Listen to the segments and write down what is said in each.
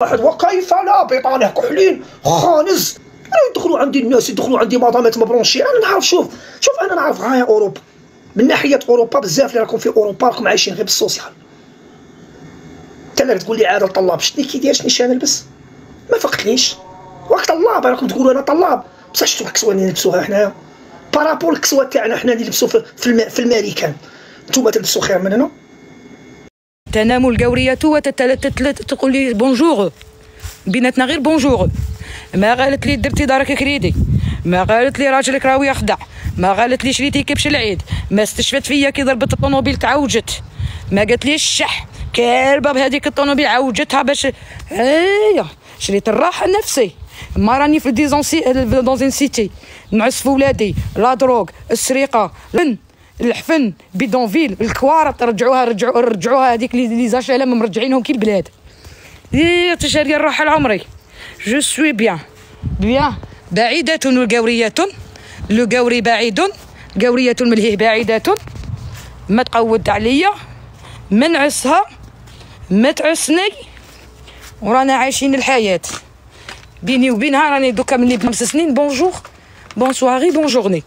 واحد وكيف لا بطانه كحلين خانز. يدخلوا عندي الناس، يدخلوا عندي مدامات مبرونشي. انا نعرف، شوف انا نعرف غايه اوروبا من ناحيه اوروبا بزاف اللي راكم في اوروبا راكم عايشين غير بالسوسيال. انت اللي تقول لي عاد الطلاب شني كيدير شني نلبس ما فقتليش. واك طلاب راكم تقولوا انا طلاب بصح شفتوا الكسوه اللي نلبسوها حنايا بارابول الكسوه تاعنا حنا اللي نلبسوا في الماريكان. نتوما تلبسوا خير مننا. تنام الجورية وتقول لي بونجور، بيناتنا غير بونجور. ما قالت لي درتي دارك كريدي، ما قالت لي راجلك راهو يخدع، ما قالت لي شريتي كبش العيد، ما استشفت فيا كي ضربت الطوموبيل تعوجت، ما قالت لي الشح كالبه بهذيك الطوموبيل عوجتها باش هيا شريت الراحه النفسي. ما راني في دون سيتي نعس في ولادي، لا دروغ، السرقه، الحفن، بيدونفيل، الكوارط رجعوها هذيك لي زاشالام مرجعينهم كي البلاد. تشاري الراحه العمري. جو سوي بيان بعيدة الجورية، الجوري بعيد، جورية ملهيه بعيدة. ما تقود عليا، ما نعسها، ما تعسني، ورانا عايشين الحياة بيني وبينها. راني دوكا مني ب5 سنين بونجور بونسواري بونجورني.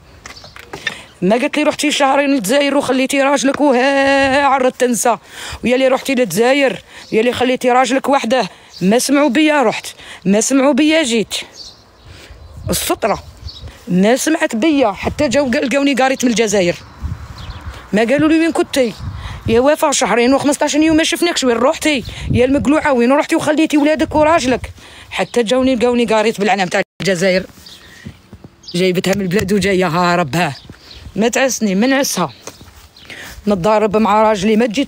ما قلت لي رحتي شهرين للجزائر وخليتي راجلك وها عرضت تنسى، ويا اللي رحتي للجزائر يا اللي خليتي راجلك وحده. ما سمعوا بيا رحت، ما سمعوا بيا جيت. السطرة ما سمعت بيا حتى لقاوني قاريت من الجزائر. ما قالوا لي وين كنتي يا وفاء؟ شهرين و15 يوم ما شفناكش. وين روحتي يا المقلوعه؟ وين رحتي وخليتي ولادك وراجلك؟ حتى لقاوني قاريت بالعنام تاع الجزائر، جايبتها من البلاد وجايه هاربها. ما تعسني، ما نعسها. نتضارب مع راجلي ما تجي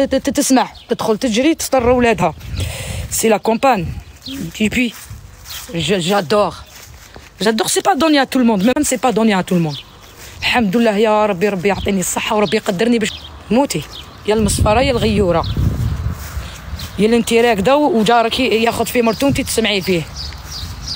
تسمع، تدخل تجري تسطر ولادها. سي لا كومبان بي j'adore سي با دوني ا تو الموند، ميم سي با دوني ا تو الموند. الحمد لله يا ربي، ربي يعطيني الصحه وربي يقدرني باش موتي. يا المصفره يا الغيوره، يا اللي انتي راكده وجارك ياخذ في مرتو انتي تسمعي فيه.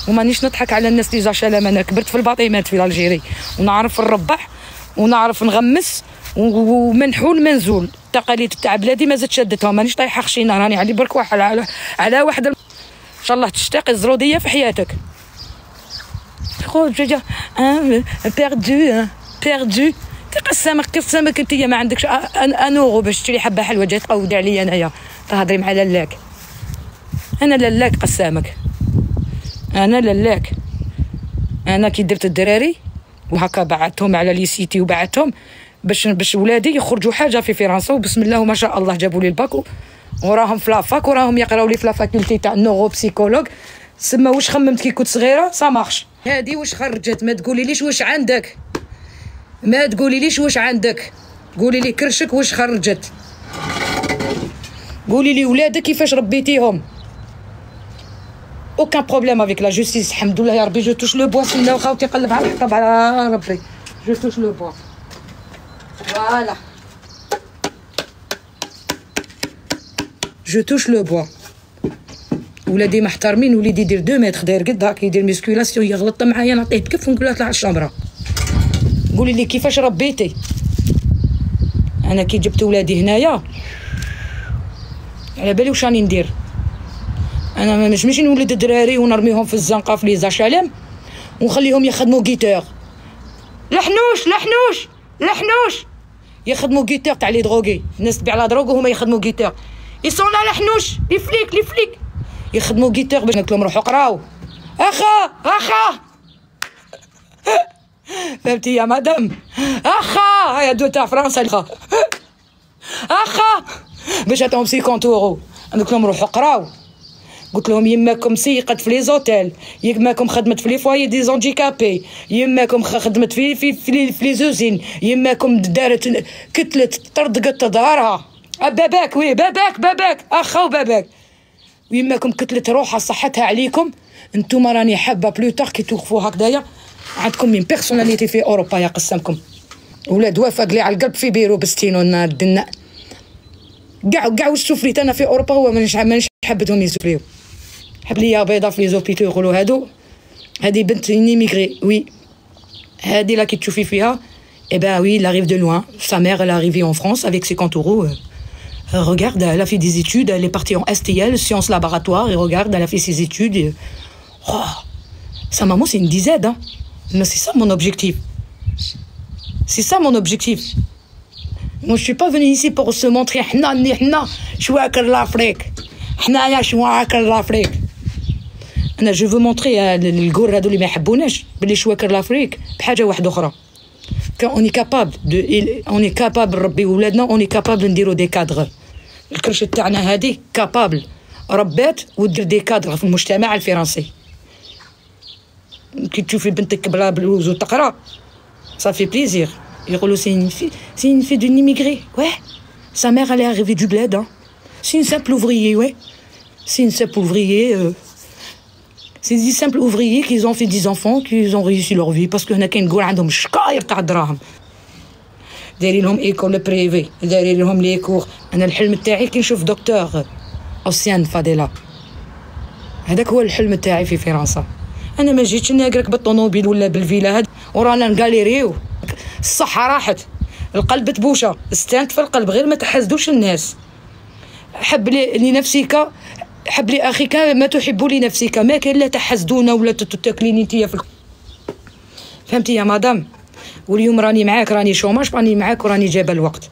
ومانيش نضحك على الناس اللي زاشالام. انا كبرت في الباطيمات في الجيري ونعرف نربح ونعرف نغمس ومنحول منزول. التقاليد تاع بلادي ما زدت شدتهم، مانيش طايحه خشينه. راني علي برك واحد على واحد. ان شاء الله تشتاقي الزروديه في حياتك. خرج جا بيردو تقسمك انت ما عندكش انورو باش تشري حبه حلوه جات تقود عليا انايا تهضري مع لالاك. انا لالاك قسامك، انا لالاك. انا كي درت الدراري وهكا بعثتهم على لي سيتي وبعثتهم باش ولادي يخرجوا حاجه في فرنسا، وبسم الله وما شاء الله جابوا لي الباك وراهم في لافاك وراهم يقراو لي في لافاكولتي تاع النورو بسيكولوج. سما واش خممت كي كنت صغيره سا مارش. هادي واش خرجت. ما تقولي ليش واش عندك، ما تقولي ليش واش عندك، قولي لي كرشك واش خرجت، قولي لي ولادك كيفاش ربيتيهم. اوكان بروبليم افيك لا جوستيس. الحمد لله يا ربي. جو توش لو بوا. سناو خاوتي قلب على الحطب على ربي. جو توش لو بوا. فوالا جو توش لو بوا. ولادي محترمين. وليدي يدير 2 متر داير قد هاك، يدير ميسكولاسيون. يغلط معايا نعطيه بكف ونقول له طلع الشمره. قولي لي كيفاش ربيتي. انا كي جبت ولادي هنايا على بالي واش راني ندير. انا ما نجمش نولد الدراري ونرميهم في الزنقه في لي زاشالام ونخليهم يخدموا جيتار. لحنوش يخدموا جيتار تاع لي دروغي. الناس تبيع لا دروغ وهما يخدموا جيتار. يسون لا لحنوش لي فليك يخدموا جيتار باش ناكلهم روحوا قراو. اخا فهمتي يا مدام؟ اخا هيا دو تاع فرنسا اخا باش عطاهم 50 اورو ناكلهم روحوا قراو. قلت لهم يماكم سيقت في لي زوتيل، يماكم خدمت في لي فوايي دي زونديكابي، يماكم خدمت في لي زوزين، يماكم دارت كتلت طردقت دارها. باباك وي باباك اخا وباباك. ويماكم كتلت روحها صحتها عليكم. انتوما راني حابه بلوتار كي توقفوا هكذايا عندكم من بيرسوناليتي في اوروبا يا قسمكم. ولاد وفاق لي على القلب في بيرو بستينو النار الدناء. كاع واش سفريت انا في اوروبا هو مانيش حبتهم يسفريو. حب لي بيضه في لي زوبيتو يقولوا هادو هادي بنت نيميغري. وي هادي لا كي تشوفي فيها. اي با وي لا ريف دو لوان. سا مير elle arrivée en France avec 50 euros. Regarde, elle a fait des études, elle est partie en STL, sciences laboratoires, et regarde, elle a fait ses études. Et... Oh, sa maman, c'est une DZ, hein. Mais c'est ça mon objectif. C'est ça mon objectif. Moi, je suis pas venu ici pour se montrer. حنا شواكر l'Afrique. حنايا شواكر l'Afrique. أنا je veux montrer للجور هادو اللي ما يحبوناش بلي شواكر l'Afrique بحاجة واحدة أخرى. On est capable نربي ولادنا، on est capable نديرو دي كادغ. الكرشة تاعنا هادي كابابل ربات ودير دي كادغ في المجتمع الفرنسي. كي تشوفي بنتك بلا بلوز وتقرا صافي بليزير. يقولوا سي une fille d'une immigrée. Ouais, sa mère elle est arrivée du bled, hein. C'est une simple ouvrier, ouais. C'est une simple ouvrier. C'est des simples ouvriers qui ont fait 10 enfants, qui ont réussi leur vie parce que هنا كاين نقول عندهم شكاير تاع الدراهم. دايرين لهم ايكول بريفي، دايرين لهم لي كور. انا الحلم تاعي كي نشوف دكتور اوسيان فاديلا. هذاك هو الحلم تاعي في فرنسا. انا ما جيتش ناقرك بالطوموبيل ولا بالفيلا هاد ورانا نقاليريو. الصحة راحت، القلب تبوشة، استانت في القلب، غير ما تحسدوش الناس. حب لنفسك، حب لأخيك ما تحب لنفسك، ما كاين لا تحسدونا ولا تاكليني نتيا في فهمتي يا مدام؟ واليوم راني معاك، راني شوماج، راني معاك وراني جايبه الوقت.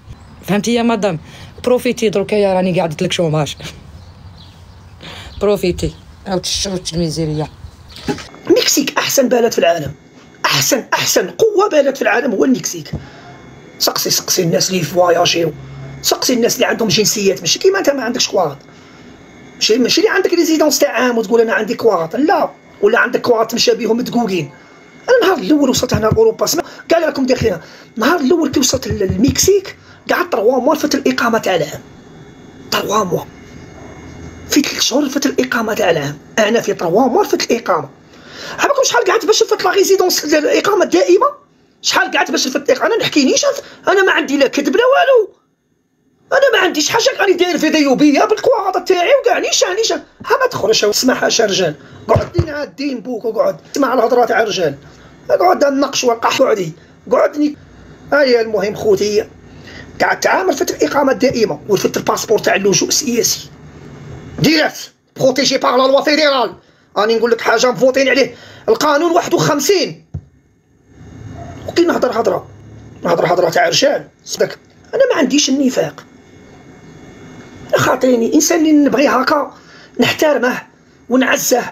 فهمتي يا مدام؟ بروفيتي دروكا راني قاعدت لك شوماج. بروفيتي او تشربت الميزيريا. المكسيك احسن بلد في العالم، احسن قوه بلد في العالم هو المكسيك. سقسي الناس اللي فواياجيو، سقسي الناس اللي عندهم جنسيات، ماشي كيما انت ما عندكش كواط، ماشي اللي عندك ريزيدونس تاع عام وتقول انا عندي كواط، لا، ولا عندك كواط تمشى بهم مدقوقين. انا النهار الاول وصلت هنا لاوروبا، كاع راكم داخلين، النهار الاول كي وصلت للمكسيك قعدت 3 موا فات الاقامه تاع العام، 3 موا في 3 شهور فات الاقامه تاع العام، انا في 3 موا فات الاقامه. عرفتوا شحال قعدت باش نفوت لا ريزيدونس الاقامه الدائمه؟ شحال قعدت باش نفوت انا نحكينيش، انا ما عندي لا كذب لا والو، انا ما عنديش حاجه راني داير فيديو بيا بالكواط تاعي وكاع نيشان ها ما تخرجش اسمع حاشا رجال، قعد دينا الدين بوك وقعد اسمع الهضره تاع الرجال، قعد نناقش وقح قعدني. هيا المهم خوتي قعدت تعامل فت الاقامه الدائمه وفت الباسبور تاع اللجوء السياسي ديريكت بروتيجي بار لا لوا فيدرال. راني نقول لك حاجه مفوتين عليه القانون 51. وكي نهضر هضره تاع رجال صدق، انا ما عنديش النفاق، خاطريني انسان اللي نبغي هكا نحترمه ونعزه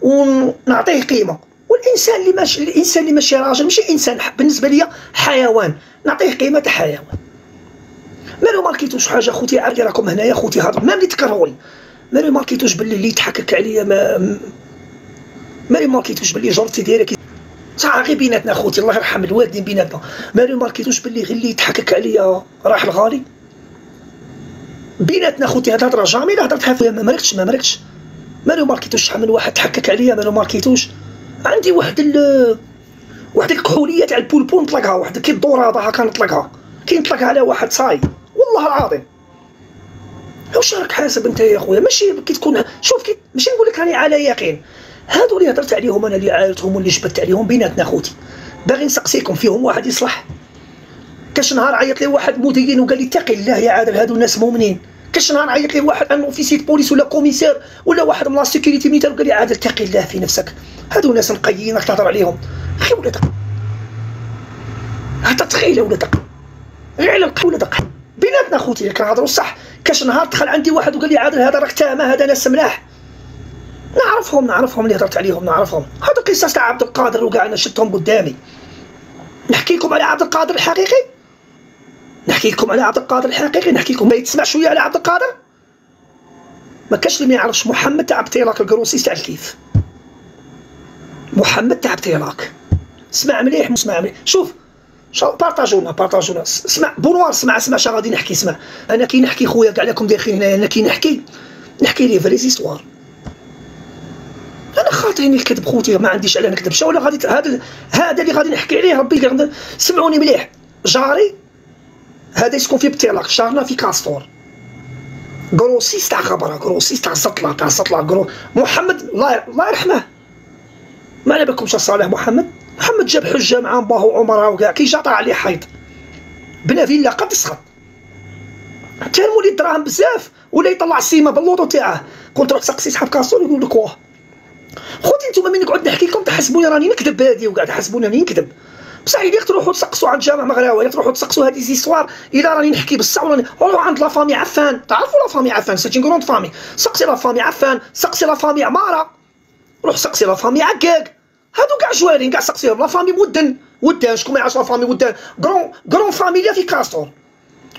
ونعطيه قيمه، والانسان اللي ماشي راجل ماشي انسان، بالنسبه ليا حيوان، نعطيه قيمه حيوان. ما ماركيتوش حاجه خوتي، عارفين راكم هنايا خوتي هضروا ما اللي تكرهوني، ما ماركيتوش باللي اللي يضحكك عليا، ما ماركيتوش باللي جرتي ديالك صح غير بيناتنا خوتي، الله يرحم الوالدين بيناتنا، ما ماركيتوش باللي غير اللي يضحكك عليا راح الغالي بيناتنا خوتي. هاد الهضره جامي لا هضرتها فيا، ما مركتش ما ماركيتوش شحال من واحد تحكك عليا، ما ماركيتوش. عندي واحد الكحوليه تاع البولبول نطلقها، واحد كي الدوراده هكا نطلقها، كي نطلقها على واحد صاي والله العظيم. واش راك حاسب انت يا خويا؟ ماشي كي تكون شوف كي ماشي نقول لك راني على يقين، هادو اللي هضرت عليهم انا اللي عايرتهم واللي جبدت عليهم بيناتنا خوتي، باغي نسقسيكم فيهم واحد يصلح؟ كاش نهار عيط لي واحد مدين وقال لي اتقي الله يا عادل هادو الناس مؤمنين؟ كاش نهار عيط لي واحد ان اوفيسير بوليس ولا كوميسير ولا واحد من لا سيكوريتي ميليتير وقال لي عادل اتقي الله في نفسك؟ هادو ناس نقيين راك تهضر عليهم اخي ولا دق، حتى تخيل ولا دق، غير على القول ولا دق بيناتنا خوتي كنهضروا صح. كاش نهار دخل عندي واحد وقال لي عادل هذا راك تامه، هذا ناس ملاح، نعرفهم اللي هضرت عليهم نعرفهم. هذا قصص تاع عبد القادر وكاع انا شفتهم قدامي. نحكي لكم على عبد القادر الحقيقي، نحكي لكم ما يتسمع شويه على عبد القادر. ما كاش اللي ما يعرفش محمد تاع بتيلاك الكروسيس تاع الكيف، محمد تاع بتيلاك. اسمع مليح شوف بارطاجونا اسمع بونوار، اسمع اش غادي نحكي. اسمع انا كي نحكي خويا كاع لكم داخلين هنايا، انا كي نحكي لي فري زيستوار. انا خاطيني الكذب خوتي، ما عنديش علاه نكذب. شو ولا غادي هذا اللي غادي نحكي عليه ربي سمعوني مليح. جاري هذا يسكن في بتيلاك، جارنا في كاستور، كروسيس تاع خبره، كروسيس تاع زطله محمد الله يرحمه. ما على بالكمش صالح محمد جاب حجه مع باه وعمره وكاع، كي جا طلع عليه حيط بنا فيلا قد سخط حتى المولي الدراهم بزاف ولا يطلع السيما باللوطو تاعه. كنت روح سقسي صحاب كاسور يقول لك واه خوتي نتوما ملي نقعد نحكي لكم تحسبوني راني نكذب هادي وكاع تحسبوني راني نكذب، بصح الا تروحوا تسقسوا عند جامع مغراوي تروحوا تسقسوا هذه زيستوار الا راني نحكي بصح وراني روحوا عند لا فامي عفان. تعرفوا لا فامي عفان سيتي غروند فامي، سقسي لا فامي عفان، سقسي لا فامي عماره، روح سقسي لا فامي عكاك، هادو كاع جوالين كاع سقسيهم. لا فامي ودان شكون ما يعرفش لا فامي ودان كرون فاميليا في كاستور،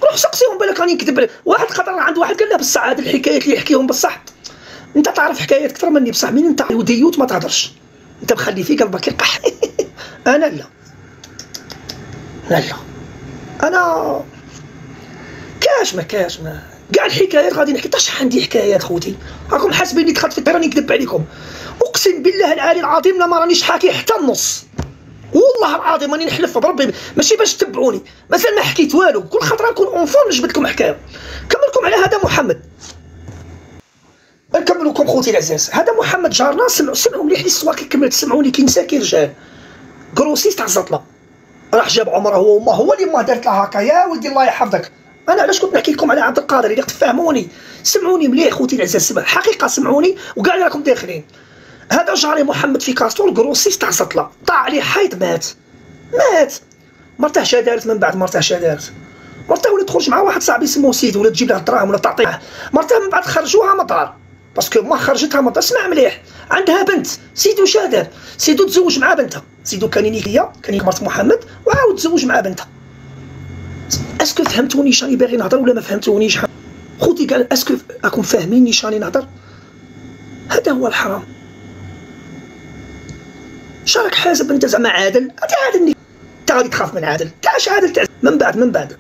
روح سقسيهم بالك راني نكذب عليك. واحد خطر عند واحد قال له بصح هاد الحكايات اللي يحكيهم بصح انت تعرف حكايات اكثر مني، بصح مين انت وديوت ما تهضرش انت مخلي في قلبك يقح. انا لا انا كاش ما كاع الحكايات غادي نحكي. طاش عندي حكايات خوتي، راكم حاسبيني دخلت في الدار راني نكذب عليكم. اقسم بالله العلي العظيم لا ما رانيش حاكي حتى النص، والله العظيم راني نحلف بربي ماشي باش تتبعوني، مازال ما حكيت والو. كل خطره نكون اونفون نجبد لكم حكايه. كملكم على هذا محمد، نكمل لكم خوتي العزاز. هذا محمد جارنا سمعوا مليح ليستوار كي كملت، سمعوني كي نسى كي رجال كروسيست تاع الزطله راح جاب عمره هو وما هو اللي ما دارت له هكا. يا ولدي الله يحفظك، انا علاش كنت نحكي لكم على عبد القادر اللي تفهموني. سمعوني مليح خوتي العزاز، سمع حقيقه سمعوني وكاع اللي راكم داخلين. هذا جاري محمد في كاستور كروسيست تاع الزطله، طاع عليه حيط مات. مرته شادارت من بعد مرته شادارت، مرته ولات تخرج مع واحد صاحبي اسمه سيد ولا تجيب له الدراهم ولا تعطيه. مرته من بعد خرجوها من الدار باسكو ما خرجتها من الدار. اسمع مليح، عندها بنت سيدو شادر، سيدو تزوج مع بنتها، سيدو كان مرت محمد وعاود تزوج مع بنتها. اسكو فهمتوني شاني باغي نهضر ولا ما فهمتونيش خوتي؟ قال اسكو راكم فاهميني شاني نهضر؟ هذا هو الحرام. شارك حاسب انت زعما عادل، انت عادلني انت غادي تخاف من عادل. تاش عادل من بعد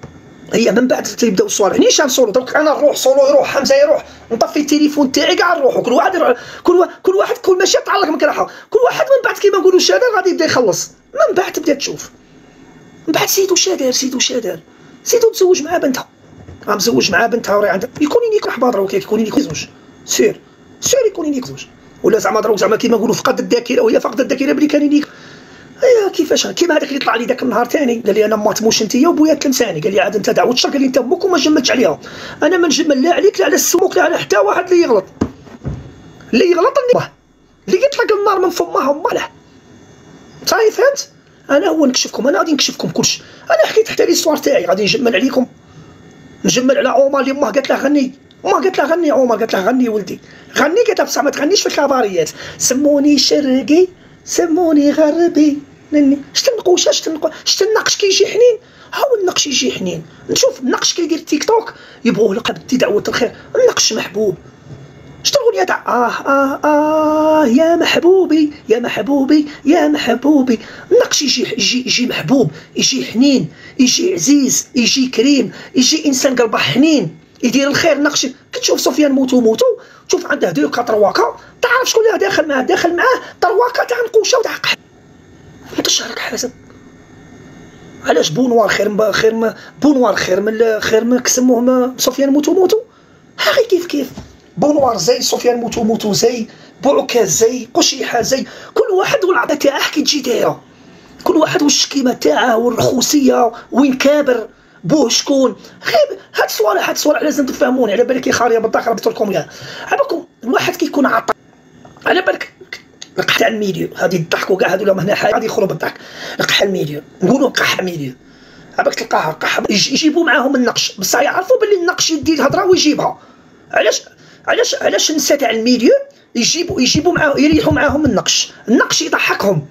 هي من بعد تيبداو الصوالح. نيشان سولو دروك انا نروح سولو يروح حمزه يروح نطفي التليفون تاعي كاع نروحوا كل واحد يروح كل واحد كل ماشي تعلق من كراحه كل واحد. من بعد كيما نقولوا شادر غادي يبدا يخلص. من بعد تبدا تشوف من بعد سيدو شادر سيدو تزوج مع بنتها، مزوج مع بنتها وراه عندها يكون ينيك احباط راهو يكون ينيك زوج سير يكون ينيك زوج ولا زعما دروك زعما كيما نقولوا فقد الذاكره وهي فقد الذاكره بلي كان ينيك. ايوا كيفاش كيما هذاك اللي طلع لي ذاك النهار ثاني قال لي انا ما تموش انت وبويا تلمساني، قال لي عاد انت دعوت الشر، قال لي انت امك وما جملتش عليها. انا ما نجمل لا عليك لا على السموك لا على حتى واحد اللي يغلط اللي يطلق النار من فمها امه. صاي فهمت؟ انا هو نكشفكم، انا غادي نكشفكم كلشي. انا حكيت حتى ليستوار تاعي غادي نجمل عليكم، نجمل على عمر اللي امه قالت له غني. امه قالت له غني، عمر قالت له غني ولدي غني، قالت له بصح ما تغنيش في الكباريات. سموني شرقي سموني غربي شت النقوشه شت النقش كيجي حنين. هاو النقش يجي حنين. نشوف النقش كيدير تيك توك يبغوه لقب بدي دعوه الخير. النقش محبوب. شت الاغنيه تاع يا محبوبي يا محبوبي يا محبوبي. النقش يجي محبوب، يجي حنين، يجي عزيز، يجي كريم، يجي انسان قلبه حنين يدير الخير. النقش كتشوف سفيان موتو تشوف عنده دو كاترواكا، تعرف شكون اللي داخل معاه ترواكا تاع نقوشه وتاع قحط. انت شارك حاسب علاش بونوار خير من كسموه سفيان موتو. ها كيف بونوار زي سفيان موتو زي بوعكاز زي قشيحه زي كل واحد والعطا تاعه كي تجي دايره، كل واحد والشكيمه تاعه والرخوصيه وين كابر بوه شكون. غير هاد الصوالح لازم تفهموني. على بالك يا خاريه بالداخل قلت لكم يا على بالكم الواحد كيكون عطا على بالك القح تاع الميديو هادي الضحك وكاع هادو هنا حاجه غادي يخرب الضحك. القح الميديو نقولوا قح ميديو عباك تلقاها قح يجيبوا معاهم النقش بصح يعرفوا باللي النقش يدي الهضره ويجيبها. علاش النساء تاع الميديو يجيبوا معاه يريحوا معاهم النقش يضحكهم.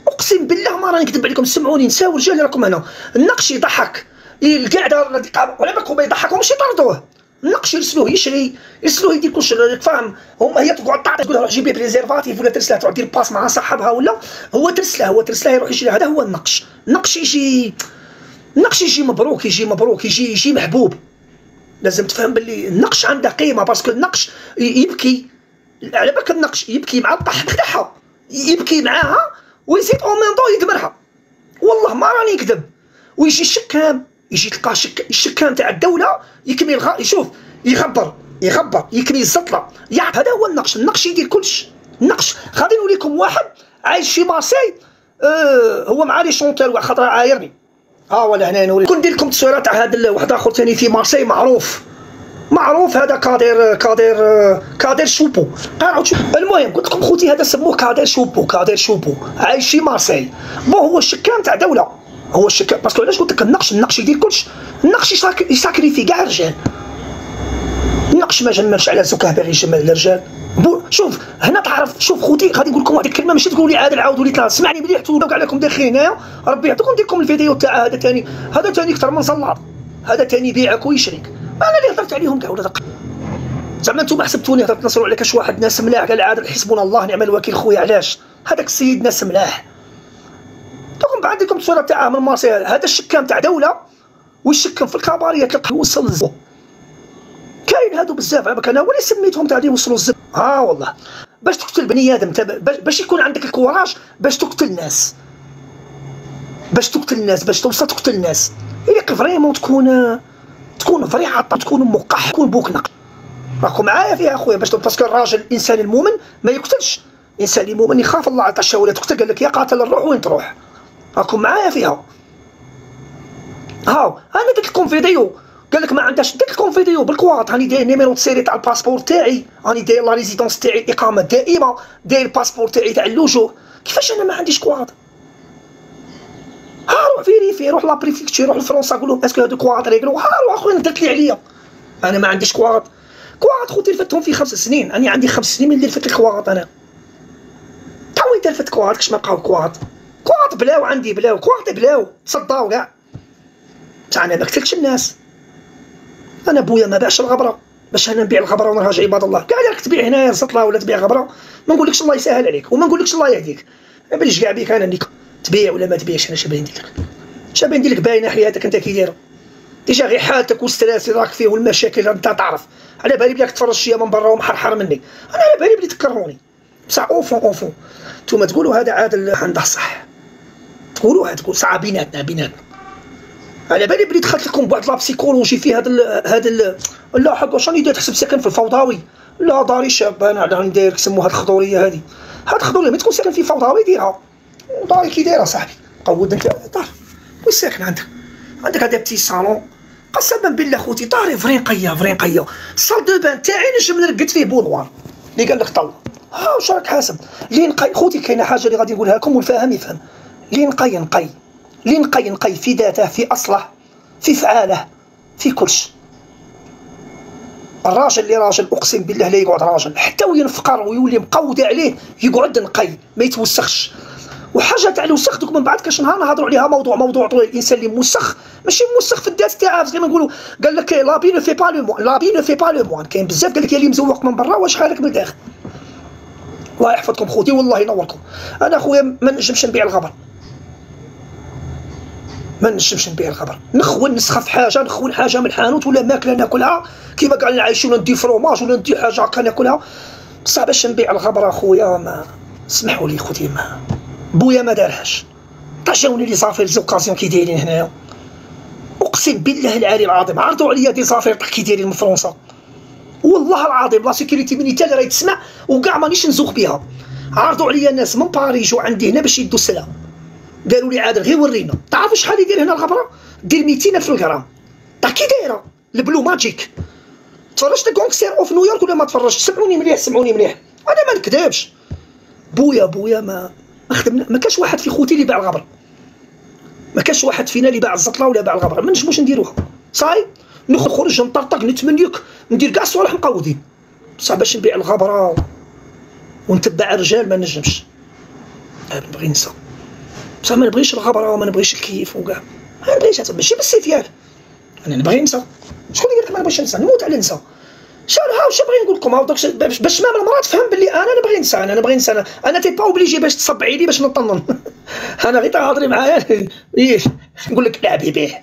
اقسم بالله ما راني نكذب عليكم، سمعوني نساء ورجال راكم هنا. النقش يضحك القعده وعلى بالكم ما يضحكهمش يطردوه. النقش يرسلوه يشري يرسلوه يدير كلشي فاهم. هي تقعد تعطي تقول روح جيب لي بريزيرفاتيف ولا ترسلها تروح دير باس مع صاحبها ولا هو ترسلها يروح يشري. هذا هو النقش يجي مبروك يجي محبوب. لازم تفهم باللي النقش عنده قيمه باسكو النقش يبكي على بالك. النقش يبكي مع الضحك تاعها يبكي معاها ويزيد اون ميم طون يدمرها. والله ما راني نكذب. ويجي الشكام يجي تلقى الشكام تاع الدوله يكمل يشوف يغبر يكمل الزطله. هذا هو النقش يدير كلش. النقش غادي نوريكم واحد عايش في مارسي هو مع لي شونتور خاطر عايرني ولا هنا نوري كون ندير لكم تصويره تاع هذا واحد اخر ثاني في مارسي معروف هذا كادير شوبو. المهم قلت لكم خوتي هذا سموه كادير شوبو عايش في مارسي. هو الشكام تاع دوله، هو الشكام باسكو علاش قلت لك النقش يدير كلش. النقش يساكريفي كاع الرجال. النقش ما جملش على زكاه باغي يجمل الرجال. شوف هنا تعرف، شوف خوتي غادي نقول لكم هذيك الكلمه ماشي تقولوا لي عادل عاودوا لي ثلاثه. سمعني مليح تولوا كاع لكم داخلين هنايا، ربي يعطيكم نديركم الفيديو تاع هذا ثاني اكثر من صلاط. هذا ثاني بيعك ويشريك. انا اللي هضرت عليهم كاع ولا زعما نتوما حسبتوني هضرت نصروا على كاش واحد ناس ملاح. قال عادل حسبنا الله نعم الوكيل خويا. علاش هذاك السيد ناس ملاح؟ دوكم بعد لكم الصوره تاعه من مارسي. هذا الشكام تاع دوله ويشكم في الكباريات تلقى يوصل للزب. كاين هادو بزاف انا هو اللي سميتهم تاع اللي يوصلوا الزب. والله باش تقتل بني ادم، باش يكون عندك الكوراج باش تقتل الناس، باش توصل تقتل الناس. يليق فريمون تكون فري عطا، تكون مقح، تكون بوك نقش. راكم معايا فيها اخويا؟ باش باسكو الراجل الانسان المؤمن ما يقتلش. الانسان المؤمن يخاف الله عطا الشهوه تقتل. قال لك يا قاتل الروح وين تروح. راكم معايا فيها؟ انا درت لكم فيديو قال لك ما عندهاش. درت لكم فيديو بالكواط، راني داير نيميرو سيري تاع الباسبور تاعي، راني داير لا ريزيدونس تاعي الاقامه الدائمه، داير الباسبور تاعي تاع اللجوء. كيفاش انا ما عنديش كواط؟ روح فيريفي، روح لابريفيكتور، روح لفرنسا قول لهم اسكو هادو كواط ريغلو. روح اخويا درت لي عليا. انا ما عنديش كواط خوتي رفدتهم في 5 سنين. انا عندي 5 سنين من اللي رفدت الكواط. انا تا وين رفدت كواط؟ كاش ما بقاو كواط بلاو عندي، كواط بلاو تصداو كاع. انا ما قتلتش الناس. انا بويا ما باعش الغبره باش انا نبيع الغبره ونرهج عباد الله. كاع راك تبيع هنايا زطله ولا تبيع غبره ما نقولكش الله يسهل عليك وما نقولكش الله يهديك. ما بليش كاع بيك انا اللي تبيع ولا ما تبيعش. انا شابين ندير لك باينه حياتك انت كي دايره. ديجا غير حالتك والستريس اللي راك فيه والمشاكل اللي انت تعرف. على بالي بلاك تفرج شويه من برا ومحرحر مني. انا على بالي بلي تكرهوني بصح اوفون نتوما تقولوا هذا عادل عنده صح، تقولوا صح بيناتنا. على بالي بلي دخلت لكم بواحد لا بسيكولوجي في هذا لا حق واش راني داير تحسب ساكن في الفوضوي. لا داري شاب انا راني داير كيسموها هاد الخضوريه هذه. هاد الخضوريه ما تكون ساكن في فوضوي ديرها. داري كي دايره صاحبي قود انت دار وين ساكن عندك هذا بتي صالون. قسما بالله خوتي داري فري نقيه. الصال دو بان تاعي نجم نرقد فيه بولوار اللي قال لك طلع. واش راك حاسب لي نقي خوتي؟ كاينه حاجه اللي غادي نقولها لكم والفاهم يفهم. لي نقي في ذاته، في اصله، في فعاله، في كلش. الراجل اللي راجل اقسم بالله لا يقعد راجل حتى وينفقر ويولي مقود عليه يقعد نقي ما يتوسخش. وحاجه تاع الوسخ دوك من بعد كاش نهار نهضروا عليها موضوع طويل. الانسان اللي موسخ ماشي موسخ في الذات تاعه زي ما نقولوا. قال لك لابي نو في با لو موان. كاين بزاف قال لك يا اللي مزوق من برا واش حالك من الداخل. الله يحفظكم خوتي والله ينوركم. انا خويا ما نجمش نبيع الغبر، نسخف حاجه، نخون حاجه من الحانوت ولا ماكله ناكلها كيما كاع نعيشو ولا ندي فروماج ولا ندي حاجه هكا ناكلها. بصح باش نبيع الغبره خويا ما سمحوا لي خوتي ما بويا ما دارهاش. طاجوني لي زافير زوكازيون كي دايرين هنايا اقسم بالله العلي العظيم. عرضوا عليا دي زافير كي دايرين من فرنسا والله العظيم. لا سيكوريتي مينيتال راهي تسمع وكاع مانيش نزوق بها. عرضوا عليا ناس من باريس وعندي هنا باش يدوا السلام. قالوا لي عادل غير ورينا. تعرفوا شحال يدير هنا الغبره؟ دير 200 في الغرام. كي دايره البلو ماجيك. تفرجت غونغستير اوف نيويورك ولا ما تفرجتش؟ سمعوني مليح انا ما نكذبش. بويا ما خدمنا. ما كاش واحد في خوتي اللي باع الغبر، ما كاش واحد فينا اللي باع الزطله ولا باع الغبره. ما نجموش نديروها. صاي نخرج نطرطق نتمنيك ندير كاع الصوالح مقودين. بصح باش نبيع الغبره ونتبع الرجال ما نجمش. نبغي نسى بصح ما نبغيش الغبره وما نبغيش الكيف وكاع. ما نبغيش ماشي بالسيفيال. انا نبغي نسى. شكون اللي قال لك ما نبغيش نسى؟ نموت على نسى. واش بغي نقول لكم باش ما المراه تفهم باللي انا نبغي نسى. انا تي با اوبليجي باش تصبعي لي باش نطنن. انا غير تهضري معايا نقول لك لعبي به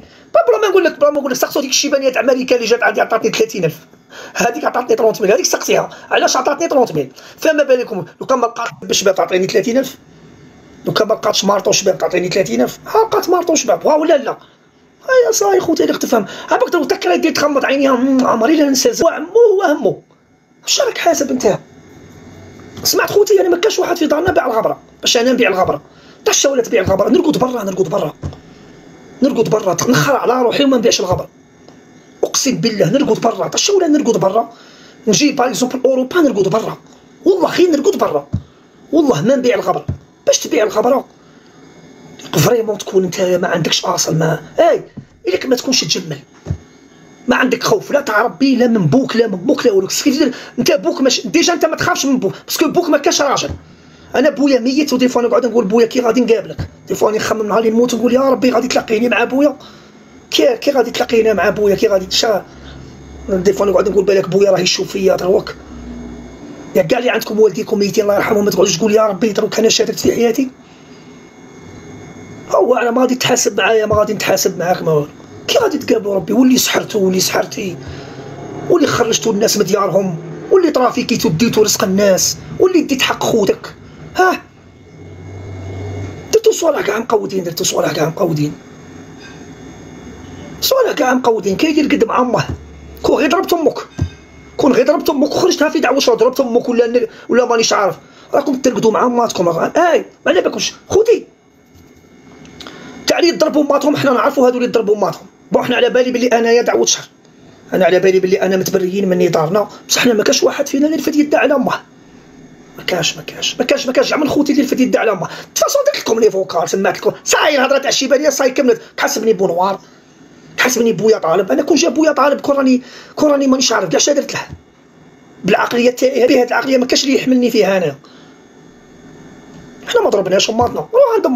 بلا ما نقول لك سقسوا ديك الشيبانيه تاع امريكا اللي جات عندي عطاتني 30,000. هذيك عطاتني 30,000. هذيك سقسيها علاش عطاتني 30,000. فما بالكم لو كان ما لقات بالشباب تعطيني 30,000. لو كان ما لقاتش مارطو شباب تعطيني 30,000. لقات مارطو شباب ولا لا. هيا صاي خوتي اللي تفهم. عباك تك دير تغمض عينيها عمري لا ننسى عمو وهمو. واش راك حاسب انت؟ سمعت خوتي انا ما كاش واحد في دارنا باع الغبره باش انا نبيع الغبره. طاش ولا تبيع الغبره. نرقد برا نرقد برا، نخرع على روحي وما نبيعش الغبر، اقسم بالله نرقد برا. طاش ولا نرقد برا، نجي باغ اكزومبل اوروبا نرقد برا، والله خير نرقد برا، والله ما نبيع الغبر. باش تبيع الغبره فريمون تكون انت ما عندكش اصل، ما الا ما تكونش تجمل، ما عندك خوف لا تاع ربي لا من بوك لا من بوك لا والو. انت بوك مش ديجا انت ما تخافش من بوك باسكو بوك ما كاش راجل. انا بويا ميت ودي فوا نقعد نقول بويا كي غادي نقابلك، دي فوا نخمم نهار اللي نموت نقول يا ربي غادي تلاقيني مع بويا، كي غادي تلاقينا مع بويا، كي غادي دي فوا نقعد نقول بالك بويا راه يشوف فيا دروك. يا كاع اللي عندكم والديكم ميتين الله يرحمهم ما تقعدوش تقول يا ربي دروك انا شاركت في حياتي. هو انا ما غادي تحاسب معايا، ما غادي نتحاسب معاك، ما والو. كي غادي تقابلوا ربي واللي سحرتو واللي سحرتي واللي خرجتو الناس من ديارهم واللي طرافيكيتو ديتو رزق الناس واللي ديت حق خوتك، درتو صوالح كاع مقودين، درتو صوالح كاع مقودين، صوالح كاع مقودين. كايدير قد مع امه كون غير ضربت امك، كون غير ضربت امك وخرجتها في دعوه شهر ضربت امك ولا مانيش عارف، راكم ترقدوا مع اماتكم. ما على بالكمش خوتي تاع اللي يضربوا اماتهم حنا نعرفوا هادو اللي يضربوا اماتهم. بون حنا على بالي بلي انايا دعوه شهر، انا على بالي بلي انا متبريين مني دارنا، بصح حنا ما كاش واحد فينا اللي رفد يدعي على امه، ما كاش كاع من خوتي اللي رفد يدعي على امه. تفاصيل درت لكم لي فوكال سمعت لكم صاير هضره تاع الشيبانيه صاير كملت. تحسبني بونوار، تحسبني بويا طالب، انا كون جا بويا طالب كون راني مانيش عارف كاع درت له بالعقليه تاعي. بهاد العقليه ما كاش اللي يحملني فيها انا. حنا ما ضربناش اماتنا،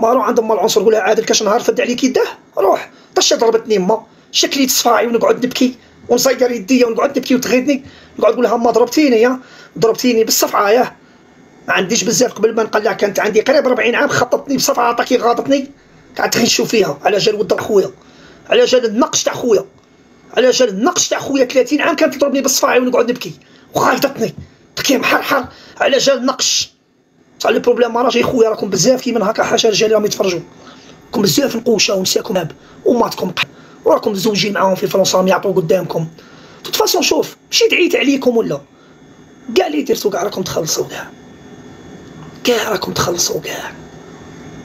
روح عند ما العنصر قولها عادل كاش نهار فد عليك يداه روح. طاش ضربتني ما شكلي تصفاعي ونقعد نبكي ونصير يديا ونقعد نبكي وتغيدني، نقعد نقول لها ما ضربتيني بالصفعه. ما عنديش بزاف قبل ما نقلع، كانت عندي قريب 40 عام خططني بصفعه عطاكي غاضتني قعدت غنشوف فيها على جال ود خويا، على جال النقش تاع خويا، على جال النقش تاع خويا 30 عام كانت تضربني بالصفاعي ونقعد نبكي وغايضتني بكي محرحر على جال النقش. صح لي بروبليم راجي خويا راكم بزاف كيما هكا حاشا رجال راهم يتفرجوا، راكم بزاف نقوشه ونساكم هاب وماتكم وراكم مزوجين معاهم في فرنسا راهم يعطوا قدامكم. توت فاسون شوف ماشي دعيت عليكم ولا كاع اللي درتو كاع راكم تخلصوا، كاع راكم تخلصوا كاع.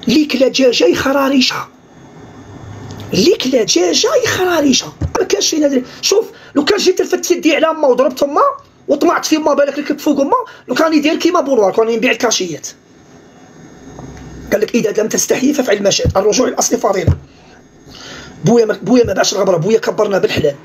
ليك لا دجاجه خراريشه، ليك لا دجاجه خراريشه، ما كانش فينا. شوف لو كان جيت رفدت يدي على ما وضربت ما وطمعت في ما بالك ركبت فوق ما، لو كان يدير كيما بونوار كان يبيع الكاشيات. قال لك اذا لم تستحي فافعل ما شئت، الرجوع الاصلي فضيله. بويا ما باعش الغبره، بويا كبرنا بالحلال.